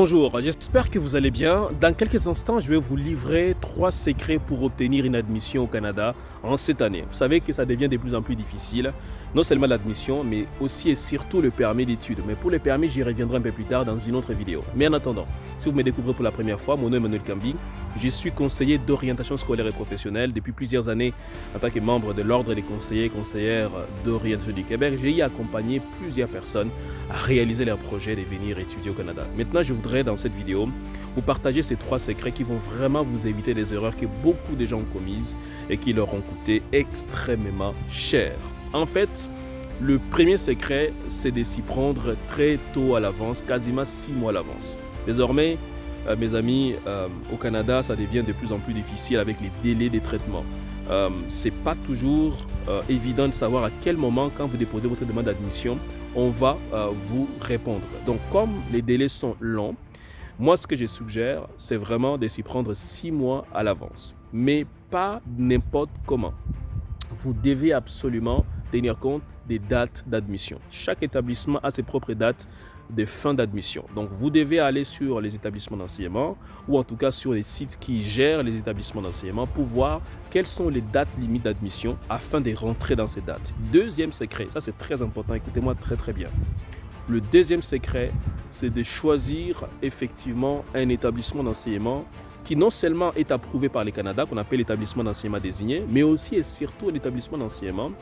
Bonjour, j'espère que vous allez bien. Dans quelques instants, je vais vous livrer 3 secrets pour obtenir une admission au Canada en cette année. Vous savez que ça devient de plus en plus difficile, non seulement l'admission, mais aussi et surtout le permis d'études. Mais pour le permis, j'y reviendrai un peu plus tard dans une autre vidéo. Mais en attendant, si vous me découvrez pour la première fois, mon nom est Emmanuel Kambi. Je suis conseiller d'orientation scolaire et professionnelle depuis plusieurs années en tant que membre de l'Ordre des conseillers et conseillères d'orientation du Québec. J'ai accompagné plusieurs personnes à réaliser leur projet de venir étudier au Canada. Maintenant, je voudrais dans cette vidéo vous partager ces 3 secrets qui vont vraiment vous éviter des erreurs que beaucoup de gens ont commises et qui leur ont coûté extrêmement cher. En fait, le premier secret, c'est de s'y prendre très tôt à l'avance, quasiment 6 mois à l'avance. Désormais, mes amis, au Canada, ça devient de plus en plus difficile avec les délais de traitement. C'est pas toujours évident de savoir à quel moment, quand vous déposez votre demande d'admission, on va vous répondre. Donc, comme les délais sont longs, moi, ce que je suggère, c'est vraiment de s'y prendre 6 mois à l'avance, mais pas n'importe comment. Vous devez absolument tenir compte des dates d'admission. Chaque établissement a ses propres dates de fin d'admission. Donc, vous devez aller sur les établissements d'enseignement ou en tout cas sur les sites qui gèrent les établissements d'enseignement pour voir quelles sont les dates limites d'admission afin de rentrer dans ces dates. Deuxième secret, ça c'est très important, écoutez-moi très bien. Le deuxième secret, c'est de choisir effectivement un établissement d'enseignement qui non seulement est approuvé par le Canada, qu'on appelle l'établissement d'enseignement désigné, mais aussi et surtout un établissement d'enseignement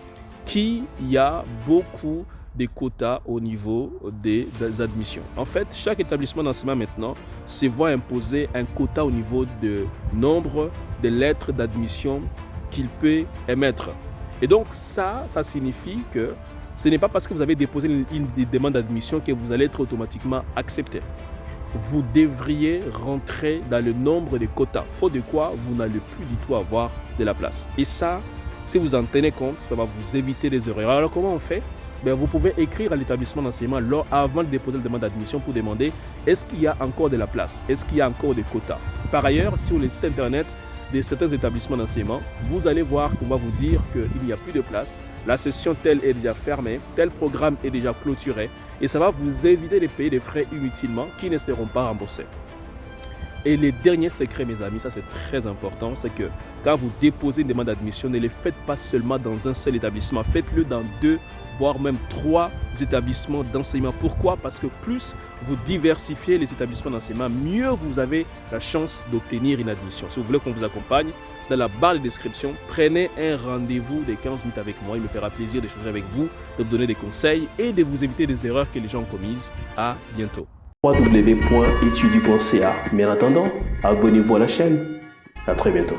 qui a beaucoup de quotas au niveau des admissions. En fait, chaque établissement d'enseignement maintenant se voit imposer un quota au niveau du nombre de lettres d'admission qu'il peut émettre. Et donc ça signifie que ce n'est pas parce que vous avez déposé une demande d'admission que vous allez être automatiquement accepté. Vous devriez rentrer dans le nombre de quotas, faute de quoi vous n'allez plus du tout avoir de la place. Et ça, si vous en tenez compte, ça va vous éviter des erreurs. Alors comment on fait? Vous pouvez écrire à l'établissement d'enseignement avant de déposer la demande d'admission pour demander est-ce qu'il y a encore de la place, est-ce qu'il y a encore des quotas. Par ailleurs, sur les sites internet de certains établissements d'enseignement, vous allez voir qu'on va vous dire qu'il n'y a plus de place, la session telle est déjà fermée, tel programme est déjà clôturé et ça va vous éviter de payer des frais inutilement qui ne seront pas remboursés. Et le dernier secret, mes amis, ça c'est très important, c'est que quand vous déposez une demande d'admission, ne le faites pas seulement dans un seul établissement, faites-le dans 2, voire même 3 établissements d'enseignement. Pourquoi? Parce que plus vous diversifiez les établissements d'enseignement, mieux vous avez la chance d'obtenir une admission. Si vous voulez qu'on vous accompagne, dans la barre de description, prenez un rendez-vous de 15 minutes avec moi. Il me fera plaisir d'échanger avec vous, de vous donner des conseils et de vous éviter des erreurs que les gens ont commises. À bientôt. www.etudi.ca. Mais en attendant, abonnez-vous à la chaîne. À très bientôt.